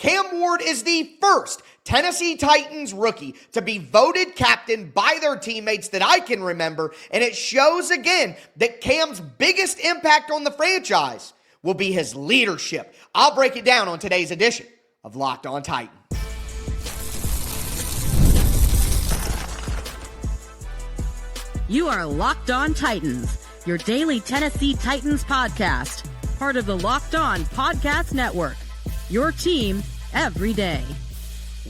Cam Ward is the first Tennessee Titans rookie to be voted captain by their teammates that I can remember, and it shows again that Cam's biggest impact on the franchise will be his leadership. I'll break it down on today's edition of Locked On Titans. You are Locked On Titans, your daily Tennessee Titans podcast, part of the Locked On Podcast Network, your team every day.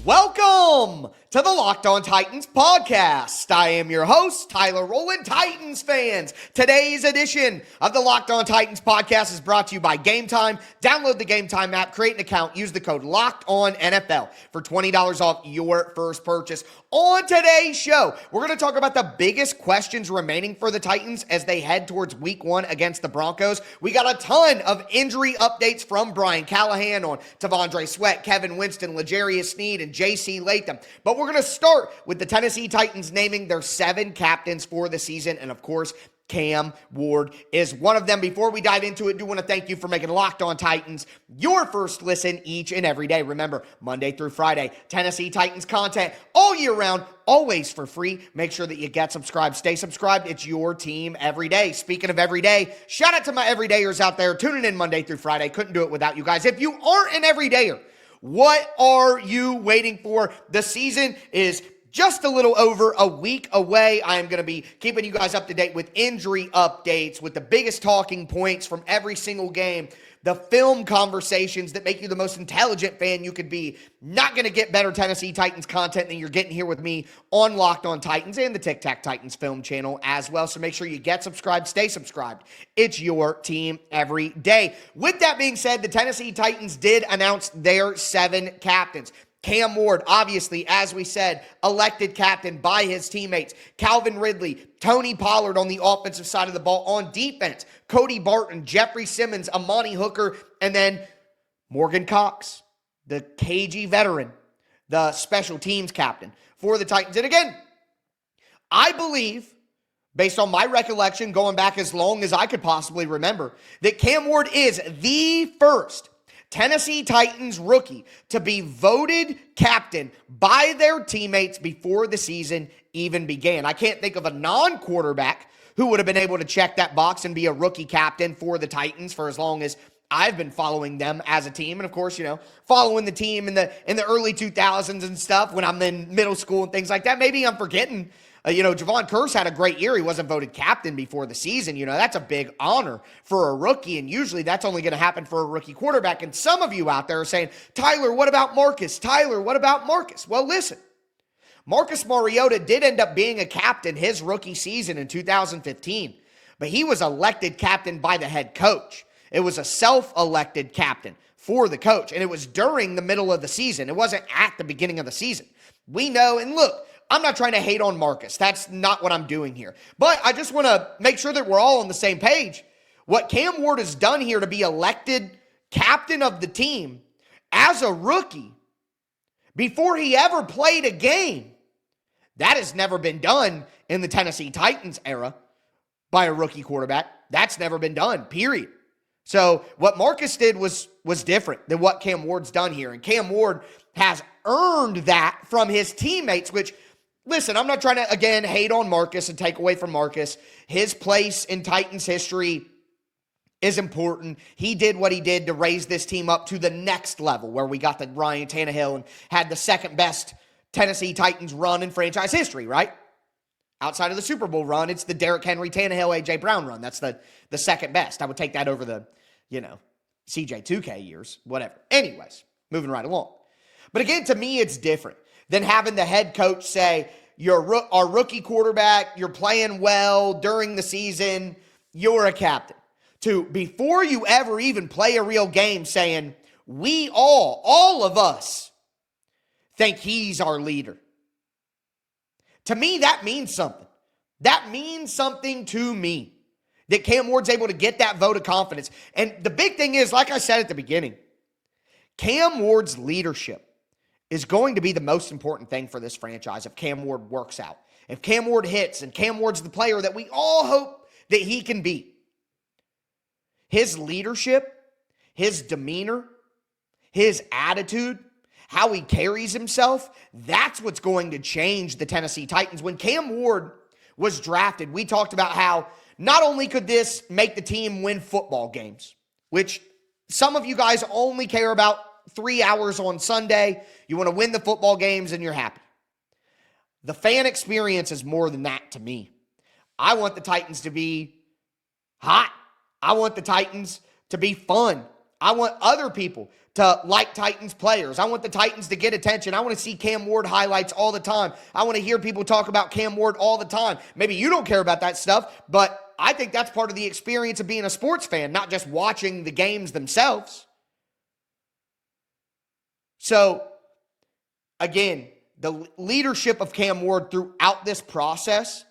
Welcome to the Locked On Titans podcast. I am your host, Tyler Rowland. Titans fans, today's edition of the Locked On Titans podcast is brought to you by Game Time. Download the Game Time app, create an account, use the code LOCKEDONNFL for $20 off your first purchase. On today's show, we're going to talk about the biggest questions remaining for the Titans as they head towards week 1 against the Broncos. We got a ton of injury updates from Brian Callahan on T'Vondre Sweat, Kevin Winston, Sneed, and J.C. Latham. But we're going to start with the Tennessee Titans naming their 7 captains for the season. And of course, Cam Ward is one of them. Before we dive into it, I do want to thank you for making Locked On Titans your first listen each and every day. Remember, Monday through Friday, Tennessee Titans content all year round, always for free. Make sure that you get subscribed. Stay subscribed. It's your team every day. Speaking of every day, shout out to my everydayers out there tuning in Monday through Friday. Couldn't do it without you guys. If you aren't an everydayer, what are you waiting for? The season is just a little over a week away. I am going to be keeping you guys up to date with injury updates, with the biggest talking points from every single game, the film conversations that make you the most intelligent fan you could be. Not going to get better Tennessee Titans content than you're getting here with me on Locked On Titans and the Tic Tac Titans film channel as well. So make sure you get subscribed, stay subscribed. It's your team every day. With that being said, the Tennessee Titans did announce their 7 captains. Cam Ward, obviously, as we said, elected captain by his teammates. Calvin Ridley, Tony Pollard on the offensive side of the ball. On defense, Cody Barton, Jeffrey Simmons, Amani Hooker, and then Morgan Cox, the KG veteran, the special teams captain for the Titans. And again, I believe, based on my recollection going back as long as I could possibly remember, that Cam Ward is the first Tennessee Titans rookie to be voted captain by their teammates before the season even began. I can't think of a non-quarterback who would have been able to check that box and be a rookie captain for the Titans for as long as I've been following them as a team. And of course, following the team in the early 2000s and stuff when I'm in middle school and things like that. Maybe I'm forgetting. Javon Curse had a great year. He wasn't voted captain before the season. That's a big honor for a rookie, and usually that's only going to happen for a rookie quarterback. And some of you out there are saying, Tyler, what about Marcus? Tyler, what about Marcus? Well, listen, Marcus Mariota did end up being a captain his rookie season in 2015, but he was elected captain by the head coach. It was a self-elected captain for the coach, and it was during the middle of the season. It wasn't at the beginning of the season. We know, and look, I'm not trying to hate on Marcus. That's not what I'm doing here. But I just want to make sure that we're all on the same page. What Cam Ward has done here to be elected captain of the team as a rookie before he ever played a game, that has never been done in the Tennessee Titans era by a rookie quarterback. That's never been done, period. So what Marcus did was different than what Cam Ward's done here. And Cam Ward has earned that from his teammates, which, listen, I'm not trying to, again, hate on Marcus and take away from Marcus. His place in Titans history is important. He did what he did to raise this team up to the next level where we got the Ryan Tannehill and had the second best Tennessee Titans run in franchise history, right? Outside of the Super Bowl run, it's the Derrick Henry, Tannehill, A.J. Brown run. That's the second best. I would take that over the, CJ 2K years, whatever. Anyways, moving right along. But again, to me, it's different than having the head coach say, you're our rookie quarterback, you're playing well during the season, you're a captain. To, before you ever even play a real game, saying, we all of us, think he's our leader. To me, that means something. That means something to me, that Cam Ward's able to get that vote of confidence. And the big thing is, like I said at the beginning, Cam Ward's leadership is going to be the most important thing for this franchise if Cam Ward works out. If Cam Ward hits and Cam Ward's the player that we all hope that he can be. His leadership, his demeanor, his attitude, how he carries himself, that's what's going to change the Tennessee Titans. When Cam Ward was drafted, we talked about how not only could this make the team win football games, which some of you guys only care about 3 hours on Sunday. You want to win the football games and you're happy. The fan experience is more than that to me. I want the Titans to be hot. I want the Titans to be fun. I want other people to like Titans players. I want the Titans to get attention. I want to see Cam Ward highlights all the time. I want to hear people talk about Cam Ward all the time. Maybe you don't care about that stuff, but I think that's part of the experience of being a sports fan, not just watching the games themselves. So, again, the leadership of Cam Ward throughout this process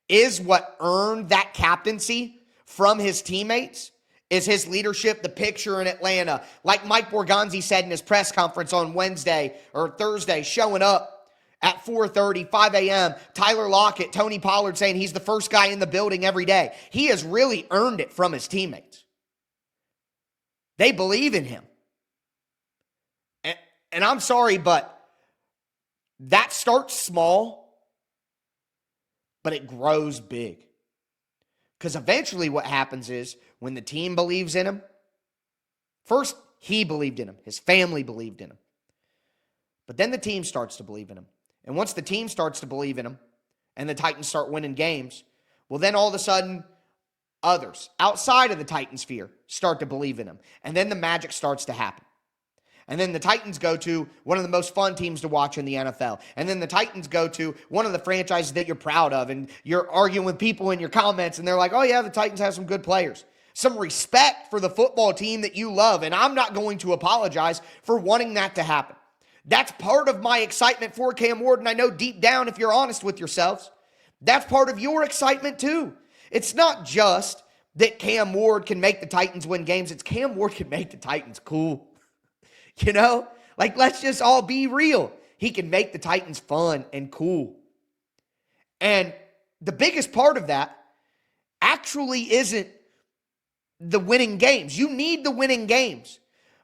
is what earned that captaincy from his teammates, is his leadership, the picture in Atlanta. Like Mike Borgonzi said in his press conference on Wednesday or Thursday, showing up at 4:30, 5 a.m., Tyler Lockett, Tony Pollard saying he's the first guy in the building every day. He has really earned it from his teammates. They believe in him. And I'm sorry, but that starts small, but it grows big. Because eventually what happens is when the team believes in him, first he believed in him, his family believed in him. But then the team starts to believe in him. And once the team starts to believe in him and the Titans start winning games, well, then all of a sudden others outside of the Titans sphere start to believe in him. And then the magic starts to happen. And then the Titans go to one of the most fun teams to watch in the NFL. And then the Titans go to one of the franchises that you're proud of. And you're arguing with people in your comments. And they're like, oh, yeah, the Titans have some good players. Some respect for the football team that you love. And I'm not going to apologize for wanting that to happen. That's part of my excitement for Cam Ward. And I know deep down, if you're honest with yourselves, that's part of your excitement too. It's not just that Cam Ward can make the Titans win games. It's Cam Ward can make the Titans cool. You know, like, let's just all be real. He can make the Titans fun and cool. And the biggest part of that actually isn't the winning games. You need the winning games.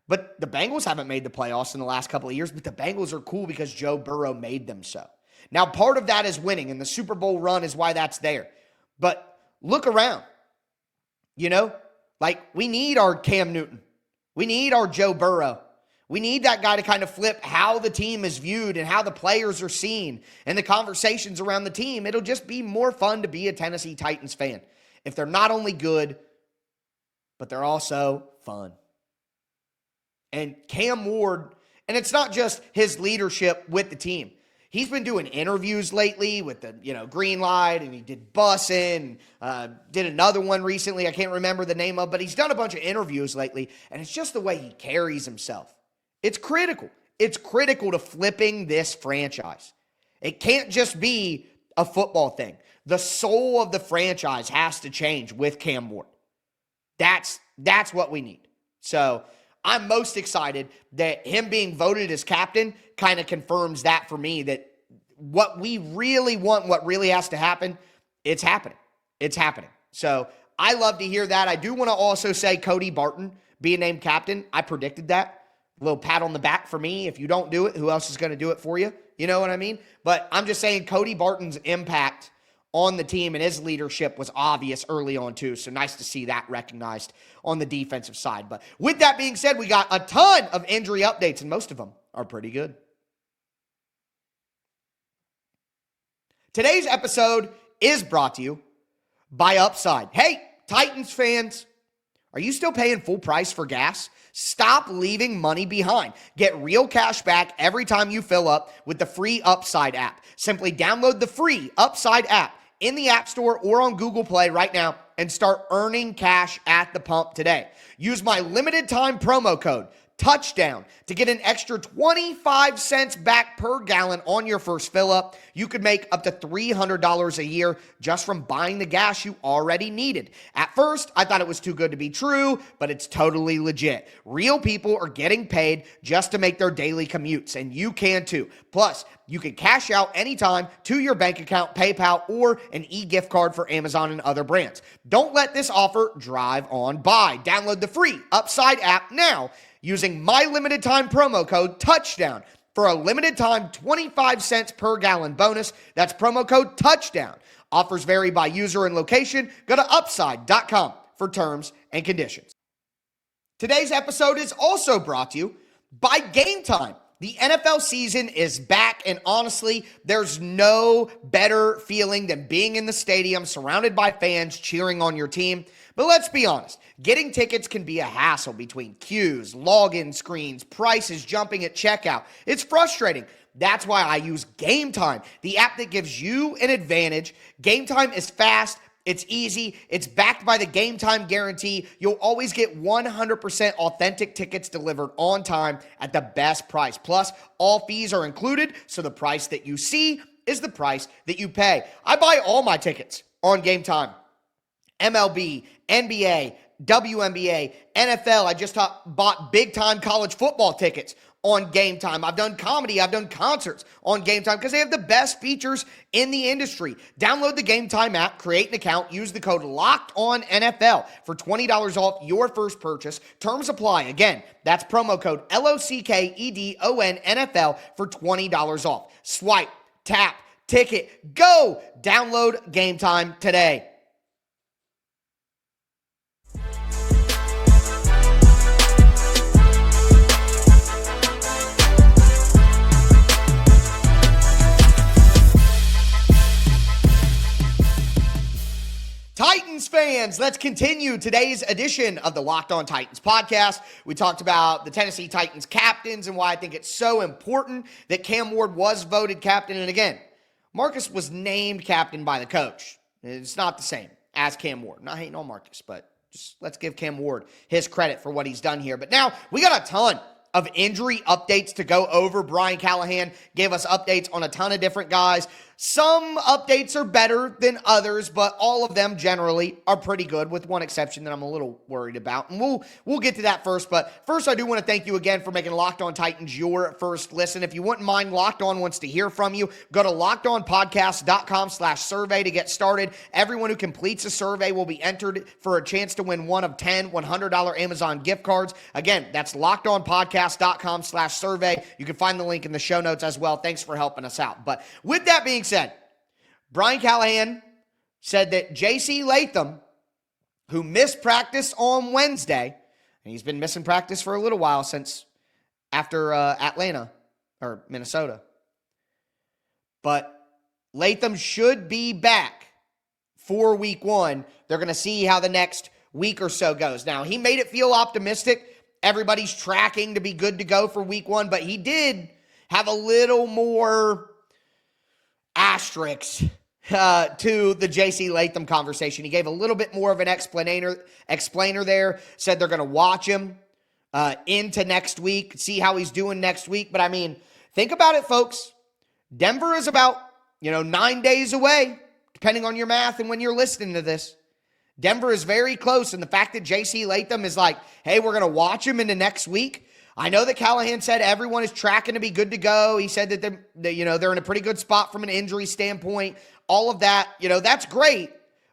But the Bengals haven't made the playoffs in the last couple of years, but the Bengals are cool because Joe Burrow made them so. Now, part of that is winning, and the Super Bowl run is why that's there. But look around. You know, like, we need our Cam Newton. We need our Joe Burrow. We need that guy to kind of flip how the team is viewed and how the players are seen and the conversations around the team. It'll just be more fun to be a Tennessee Titans fan if they're not only good, but they're also fun. And Cam Ward, and it's not just his leadership with the team. He's been doing interviews lately with the, green light, and he did Bussin', did another one recently. I can't remember the name of, but he's done a bunch of interviews lately, and it's just the way he carries himself. It's critical. It's critical to flipping this franchise. It can't just be a football thing. The soul of the franchise has to change with Cam Ward. That's what we need. So I'm most excited that him being voted as captain kind of confirms that for me, that what we really want, what really has to happen, it's happening. It's happening. So I love to hear that. I do want to also say Cody Barton being named captain. I predicted that. A little pat on the back for me. If you don't do it, who else is going to do it for you? You know what I mean? But I'm just saying Cody Barton's impact on the team and his leadership was obvious early on too. So nice to see that recognized on the defensive side. But with that being said, we got a ton of injury updates, and most of them are pretty good. Today's episode is brought to you by Upside. Hey, Titans fans, are you still paying full price for gas? Stop leaving money behind. Get real cash back every time you fill up with the free Upside app. Simply download the free Upside app in the App Store or on Google Play right now and start earning cash at the pump today. Use my limited time promo code, Touchdown, to get an extra 25 cents back per gallon on your first fill up. You could make up to $300 a year just from buying the gas you already needed. At first, I thought it was too good to be true, but it's totally legit. Real people are getting paid just to make their daily commutes, and you can too. Plus, you can cash out anytime to your bank account, PayPal, or an e-gift card for Amazon and other brands. Don't let this offer drive on by. Download the free Upside app now using my limited time promo code TOUCHDOWN for a limited time 25 cents per gallon bonus. That's promo code TOUCHDOWN. Offers vary by user and location. Go to upside.com for terms and conditions. Today's episode is also brought to you by Game Time. The NFL season is back, and honestly, there's no better feeling than being in the stadium surrounded by fans cheering on your team. But let's be honest, getting tickets can be a hassle between queues, login screens, prices jumping at checkout. It's frustrating. That's why I use Game Time, the app that gives you an advantage. Game Time is fast. It's easy. It's backed by the Game Time guarantee. You'll always get 100% authentic tickets delivered on time at the best price. Plus, all fees are included, so the price that you see is the price that you pay. I buy all my tickets on Game Time. MLB, NBA, WNBA, NFL. I just bought big-time college football tickets on Game Time. I've done comedy. I've done concerts on Game Time because they have the best features in the industry. Download the Game Time app, create an account, use the code LOCKEDONNFL for $20 off your first purchase. Terms apply. Again, that's promo code LOCKEDONNFL for $20 off. Swipe, tap, ticket, go! Download Game Time today. Titans fans, let's continue today's edition of the Locked On Titans podcast. We talked about the Tennessee Titans captains and why I think it's so important that Cam Ward was voted captain. And again, Marcus was named captain by the coach. It's not the same as Cam Ward. Not hating on Marcus, but just let's give Cam Ward his credit for what he's done here. But now we got a ton of injury updates to go over. Brian Callahan gave us updates on a ton of different guys. Some updates are better than others, but all of them generally are pretty good, with one exception that I'm a little worried about. And we'll get to that first. But first, I do want to thank you again for making Locked On Titans your first listen. If you wouldn't mind, Locked On wants to hear from you. Go to lockedonpodcast.com/survey to get started. Everyone who completes a survey will be entered for a chance to win one of 10 $100 Amazon gift cards. Again, that's lockedonpodcast.com/survey. You can find the link in the show notes as well. Thanks for helping us out. But with that being said, Brian Callahan said that J.C. Latham, who missed practice on Wednesday, and he's been missing practice for a little while since after Atlanta or Minnesota, but Latham should be back for week one. They're going to see how the next week or so goes. Now, he made it feel optimistic. Everybody's tracking to be good to go for week one, but he did have a little more asterisks to the J.C. Latham conversation. He gave a little bit more of an explainer there, said they're going to watch him into next week, see how he's doing next week. But I mean, think about it, folks. Denver is about, 9 days away, depending on your math and when you're listening to this. Denver is very close, and the fact that J.C. Latham is like, hey, we're going to watch him into next week. I know that Callahan said everyone is tracking to be good to go. He said that they're in a pretty good spot from an injury standpoint. All of that, that's great,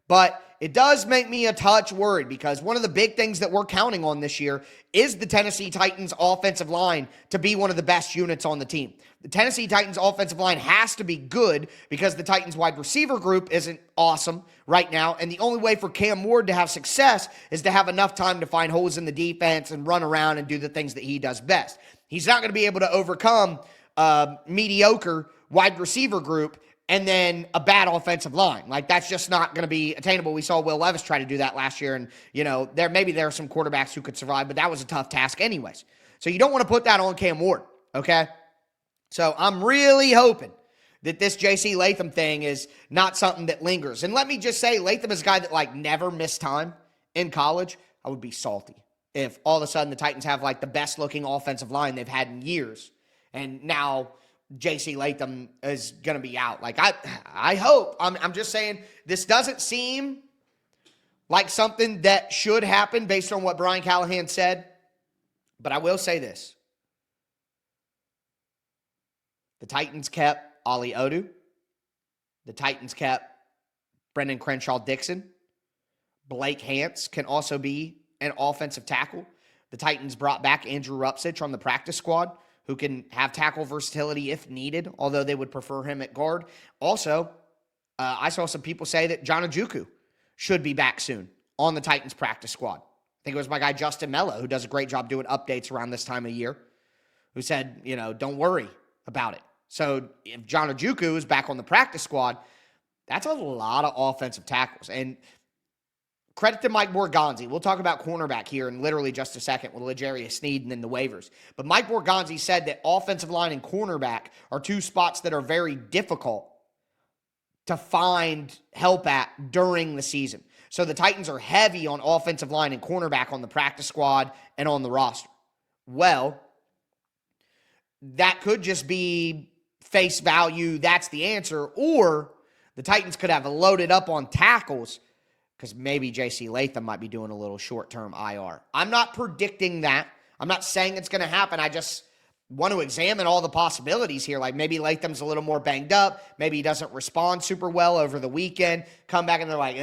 but it does make me a touch worried because one of the big things that we're counting on this year is the Tennessee Titans offensive line to be one of the best units on the team. The Tennessee Titans offensive line has to be good because the Titans wide receiver group isn't awesome right now, and the only way for Cam Ward to have success is to have enough time to find holes in the defense and run around and do the things that he does best. He's not going to be able to overcome a mediocre wide receiver group and then a bad offensive line. Like, that's just not going to be attainable. We saw Will Levis try to do that last year, and, there are some quarterbacks who could survive, but that was a tough task anyways. So you don't want to put that on Cam Ward, okay? So I'm really hoping that this J.C. Latham thing is not something that lingers. And let me just say, Latham is a guy that, never missed time in college. I would be salty if all of a sudden the Titans have, the best-looking offensive line they've had in years, and now J.C. Latham is going to be out. I hope. I'm just saying this doesn't seem like something that should happen based on what Brian Callahan said. But I will say this. The Titans kept Ollie Odu. The Titans kept Brendan Crenshaw-Dixon. Blake Hance can also be an offensive tackle. The Titans brought back Andrew Rupsich on the practice squad, who can have tackle versatility if needed, although they would prefer him at guard. Also, I saw some people say that John Ojukwu should be back soon on the Titans practice squad. I think it was my guy Justin Mello, who does a great job doing updates around this time of year, who said, don't worry about it. So if John Ojukwu is back on the practice squad, that's a lot of offensive tackles. And credit to Mike Borgonzi. We'll talk about cornerback here in literally just a second with L'Jarius Sneed and then the waivers. But Mike Borgonzi said that offensive line and cornerback are two spots that are very difficult to find help at during the season. So the Titans are heavy on offensive line and cornerback on the practice squad and on the roster. Well, that could just be face value, that's the answer, or the Titans could have loaded up on tackles because maybe J.C. Latham might be doing a little short-term IR. I'm not predicting that. I'm not saying it's going to happen. I just want to examine all the possibilities here. Like maybe Latham's a little more banged up. Maybe he doesn't respond super well over the weekend. Come back and they're like,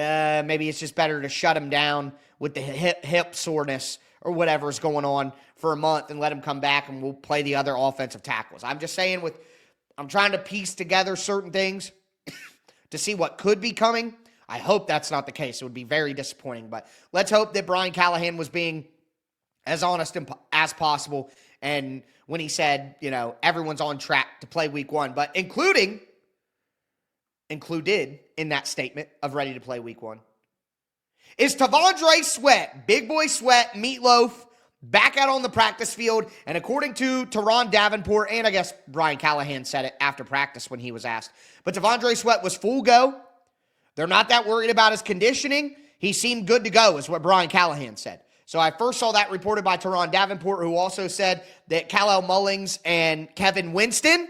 maybe it's just better to shut him down with the hip soreness or whatever is going on for a month and let him come back and we'll play the other offensive tackles. I'm just saying I'm trying to piece together certain things to see what could be coming. I hope that's not the case. It would be very disappointing, but let's hope that Brian Callahan was being as honest as possible. And when he said, everyone's on track to play week 1, but included in that statement of ready to play week 1 is T'Vondre Sweat, Big Boy Sweat, Meatloaf, back out on the practice field. And according to Teron Davenport, and I guess Brian Callahan said it after practice when he was asked, but T'Vondre Sweat was full go. They're not that worried about his conditioning. He seemed good to go, is what Brian Callahan said. So I first saw that reported by Teron Davenport, who also said that Kal-El Mullings and Kevin Winston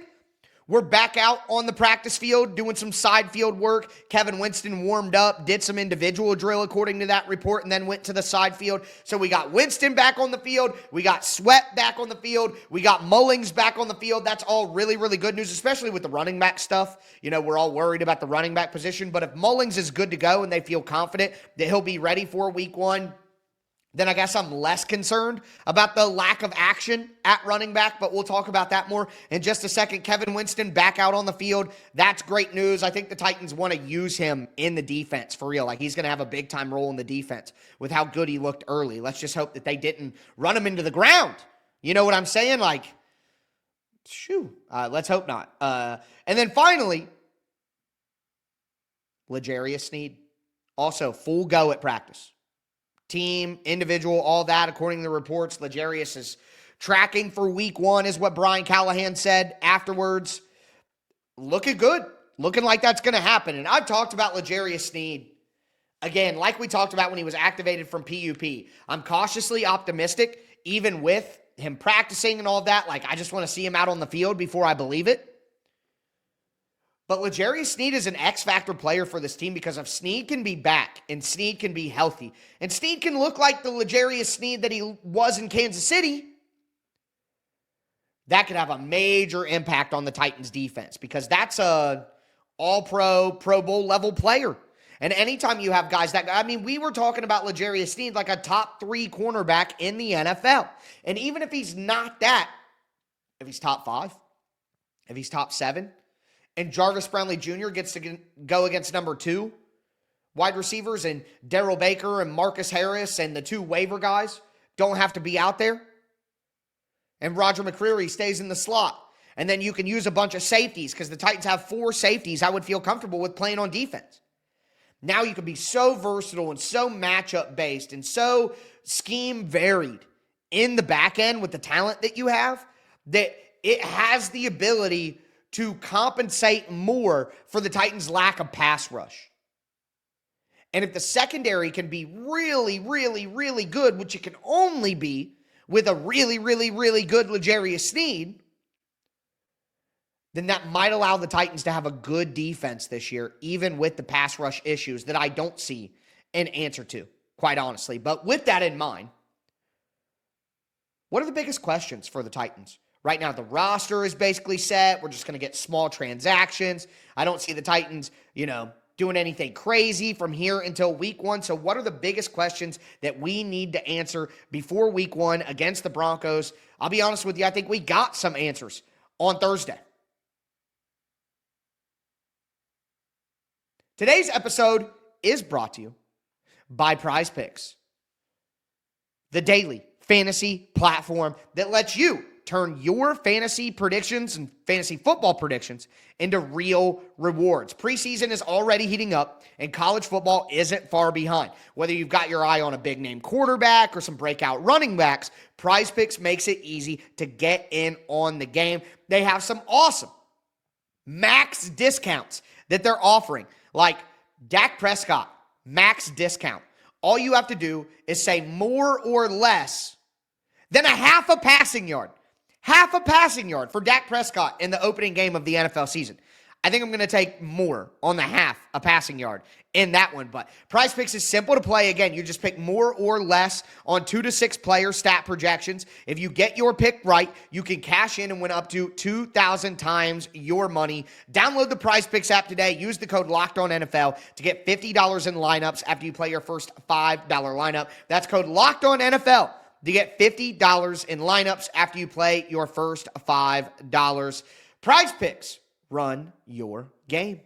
were back out on the practice field doing some side field work. Kevin Winston warmed up, did some individual drill according to that report, and then went to the side field. So we got Winston back on the field. We got Sweat back on the field. We got Mullings back on the field. That's all really, really good news, especially with the running back stuff. We're all worried about the running back position, but if Mullings is good to go and they feel confident that he'll be ready for week 1, then I guess I'm less concerned about the lack of action at running back, but we'll talk about that more in just a second. Kevin Winston back out on the field. That's great news. I think the Titans want to use him in the defense for real. Like he's going to have a big-time role in the defense with how good he looked early. Let's just hope that they didn't run him into the ground. You know what I'm saying? Like, let's hope not. And then finally, L'Jarius Sneed, also full go at practice. Team, individual, all that. According to the reports, L'Jarius is tracking for week 1 is what Brian Callahan said afterwards. Looking good. Looking like that's going to happen. And I've talked about L'Jarius Sneed, again, like we talked about when he was activated from PUP. I'm cautiously optimistic, even with him practicing and all of that. Like, I just want to see him out on the field before I believe it. But L'Jarius Sneed is an X-factor player for this team because if Sneed can be back and Sneed can be healthy and Sneed can look like the L'Jarius Sneed that he was in Kansas City, that could have a major impact on the Titans defense because that's a all-pro, Pro Bowl level player. And anytime you have guys we were talking about L'Jarius Sneed like a top 3 cornerback in the NFL. And even if he's not that, if he's top 5, if he's top 7, and Jarvis Brownlee Jr. gets to go against number 2 wide receivers, and Darrell Baker and Marcus Harris and the 2 waiver guys don't have to be out there, and Roger McCreary stays in the slot, and then you can use a bunch of safeties because the Titans have 4 safeties I would feel comfortable with playing on defense. Now you can be so versatile and so matchup-based and so scheme-varied in the back end with the talent that you have that it has the ability to compensate more for the Titans' lack of pass rush. And if the secondary can be really, really, really good, which it can only be with a really, really, really good L'Jarius Sneed, then that might allow the Titans to have a good defense this year, even with the pass rush issues that I don't see an answer to, quite honestly. But with that in mind, what are the biggest questions for the Titans? Right now, the roster is basically set. We're just going to get small transactions. I don't see the Titans, doing anything crazy from here until week 1. So what are the biggest questions that we need to answer before week 1 against the Broncos? I'll be honest with you, I think we got some answers on Thursday. Today's episode is brought to you by Prize Picks, the daily fantasy platform that lets you turn your fantasy predictions and fantasy football predictions into real rewards. Preseason is already heating up, and college football isn't far behind. Whether you've got your eye on a big-name quarterback or some breakout running backs, Prize Picks makes it easy to get in on the game. They have some awesome max discounts that they're offering, like Dak Prescott, max discount. All you have to do is say more or less than a half a passing yard. Half a passing yard for Dak Prescott in the opening game of the NFL season. I think I'm going to take more on the half a passing yard in that one. But Prize Picks is simple to play. Again, you just pick more or less on 2 to 6 player stat projections. If you get your pick right, you can cash in and win up to 2,000 times your money. Download the Prize Picks app today. Use the code LOCKEDONNFL to get $50 in lineups after you play your first $5 lineup. That's code LOCKEDONNFL to get $50 in lineups after you play your first $5. Prize Picks, run your game.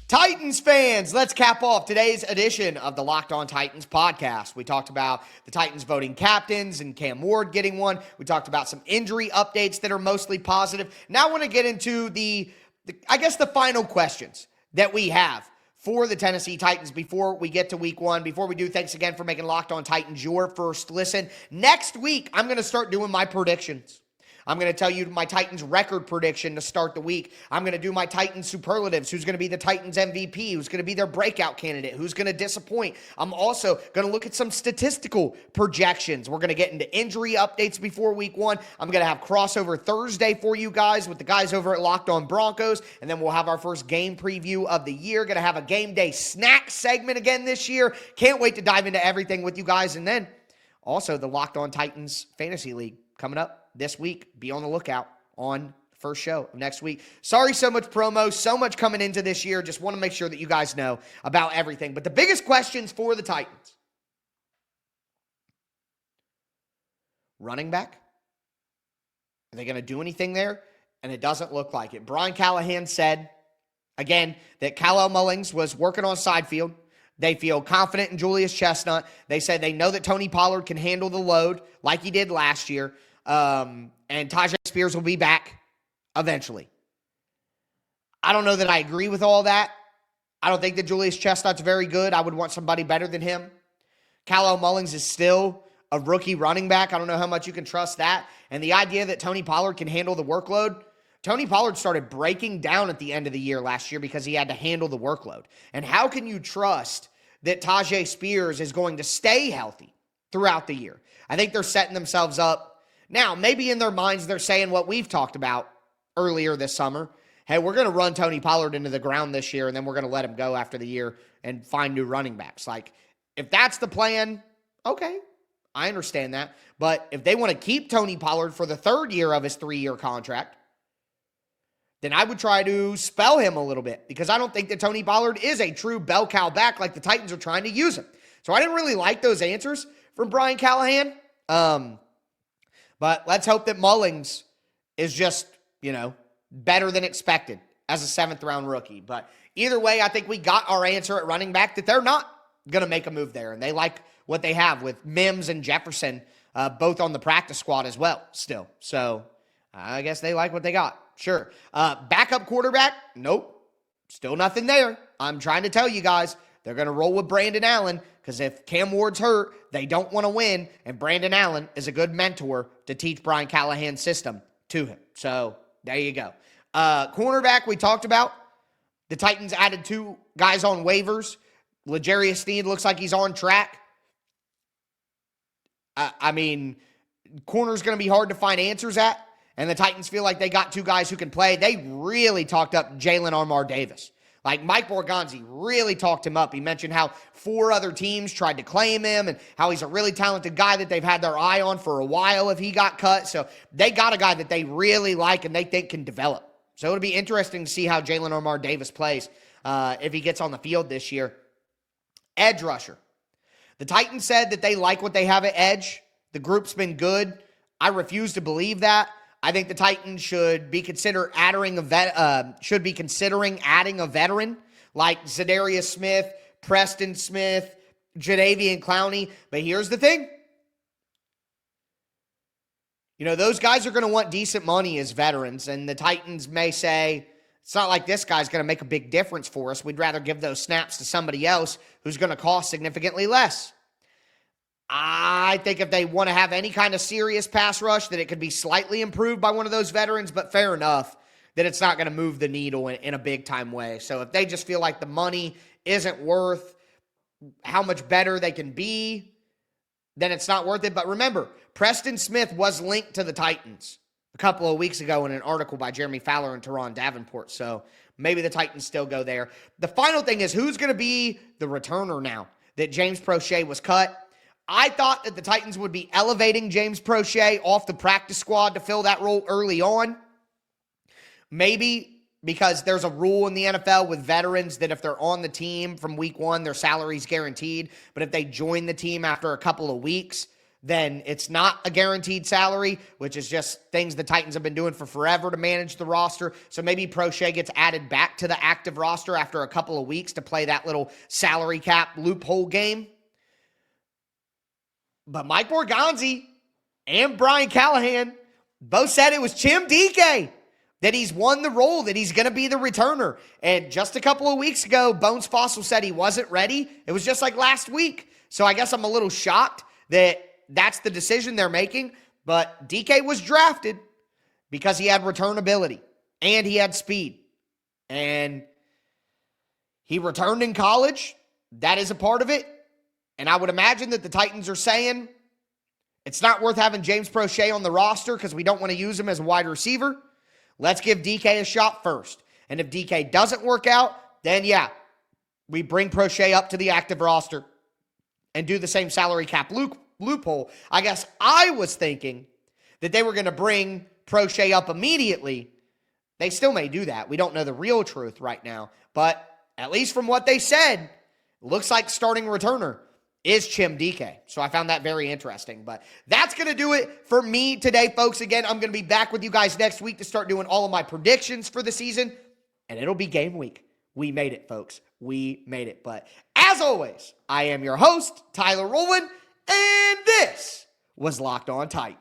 Titans fans, let's cap off today's edition of the Locked On Titans podcast. We talked about the Titans voting captains and Cam Ward getting one. We talked about some injury updates that are mostly positive. Now I want to get into the final questions that we have for the Tennessee Titans before we get to week 1. Before we do, thanks again for making Locked On Titans your first listen. Next week, I'm going to start doing my predictions. I'm going to tell you my Titans record prediction to start the week. I'm going to do my Titans superlatives, who's going to be the Titans MVP, who's going to be their breakout candidate, who's going to disappoint. I'm also going to look at some statistical projections. We're going to get into injury updates before week 1. I'm going to have crossover Thursday for you guys with the guys over at Locked On Broncos, and then we'll have our first game preview of the year. Going to have a game day snack segment again this year. Can't wait to dive into everything with you guys. And then also the Locked On Titans Fantasy League coming up this week. Be on the lookout on the first show of next week. Sorry, so much promo, so much coming into this year. Just want to make sure that you guys know about everything. But the biggest questions for the Titans: running back. Are they going to do anything there? And it doesn't look like it. Brian Callahan said, again, that Kyle Mullings was working on side field. They feel confident in Julius Chestnut. They said they know that Tony Pollard can handle the load like he did last year. And Tyjae Spears will be back eventually. I don't know that I agree with all that. I don't think that Julius Chestnut's very good. I would want somebody better than him. Kyle Mullings is still a rookie running back. I don't know how much you can trust that. And the idea that Tony Pollard can handle the workload, Tony Pollard started breaking down at the end of the year last year because he had to handle the workload. And how can you trust that Tyjae Spears is going to stay healthy throughout the year? I think they're setting themselves up. Now, maybe in their minds, they're saying what we've talked about earlier this summer. Hey, we're going to run Tony Pollard into the ground this year, and then we're going to let him go after the year and find new running backs. Like, if that's the plan, okay, I understand that. But if they want to keep Tony Pollard for the 3rd year of his 3-year contract, then I would try to spell him a little bit, because I don't think that Tony Pollard is a true bell cow back like the Titans are trying to use him. So I didn't really like those answers from Brian Callahan. But let's hope that Mullings is just, better than expected as a 7th-round rookie. But either way, I think we got our answer at running back, that they're not going to make a move there. And they like what they have with Mims and Jefferson, both on the practice squad as well still. So I guess they like what they got. Sure. Backup quarterback? Nope. Still nothing there. I'm trying to tell you guys, they're going to roll with Brandon Allen, because if Cam Ward's hurt, they don't want to win, and Brandon Allen is a good mentor to teach Brian Callahan's system to him. So there you go. Cornerback, we talked about. The Titans added 2 guys on waivers. L'Jarius Sneed looks like he's on track. Corner's going to be hard to find answers at, and the Titans feel like they got 2 guys who can play. They really talked up Jalen Armour Davis. Like, Mike Borgonzi really talked him up. He mentioned how 4 other teams tried to claim him and how he's a really talented guy that they've had their eye on for a while if he got cut. So they got a guy that they really like and they think can develop. So it'll be interesting to see how Jalen Omar Davis plays if he gets on the field this year. Edge rusher. The Titans said that they like what they have at edge. The group's been good. I refuse to believe that. I think the Titans should be considering adding a veteran like Zadarius Smith, Preston Smith, Jadeveon Clowney. But here's the thing. You know, those guys are going to want decent money as veterans, and the Titans may say, it's not like this guy's going to make a big difference for us. We'd rather give those snaps to somebody else who's going to cost significantly less. I think if they want to have any kind of serious pass rush, that it could be slightly improved by one of those veterans, but fair enough that it's not going to move the needle in a big-time way. So if they just feel like the money isn't worth how much better they can be, then it's not worth it. But remember, Preston Smith was linked to the Titans a couple of weeks ago in an article by Jeremy Fowler and Teron Davenport. So maybe the Titans still go there. The final thing is, who's going to be the returner now that James Prochet was cut? I thought that the Titans would be elevating James Prochet off the practice squad to fill that role early on. Maybe because there's a rule in the NFL with veterans that if they're on the team from week 1, their salary's guaranteed. But if they join the team after a couple of weeks, then it's not a guaranteed salary, which is just things the Titans have been doing for forever to manage the roster. So maybe Prochet gets added back to the active roster after a couple of weeks to play that little salary cap loophole game. But Mike Borgonzi and Brian Callahan both said it was Chimere Dike that he's won the role, that he's going to be the returner. And just a couple of weeks ago, Bones Fossil said he wasn't ready. It was just like last week. So I guess I'm a little shocked that that's the decision they're making. But Dike was drafted because he had return ability and he had speed. And he returned in college. That is a part of it. And I would imagine that the Titans are saying it's not worth having James Prochet on the roster because we don't want to use him as a wide receiver. Let's give Dike a shot first. And if Dike doesn't work out, then yeah, we bring Prochet up to the active roster and do the same salary cap loophole. I guess I was thinking that they were going to bring Prochet up immediately. They still may do that. We don't know the real truth right now. But at least from what they said, looks like starting returner is Chimere Dike. So I found that very interesting. But that's going to do it for me today, folks. Again, I'm going to be back with you guys next week to start doing all of my predictions for the season. And it'll be game week. We made it, folks. We made it. But as always, I am your host, Tyler Rowland. And this was Locked On Titans.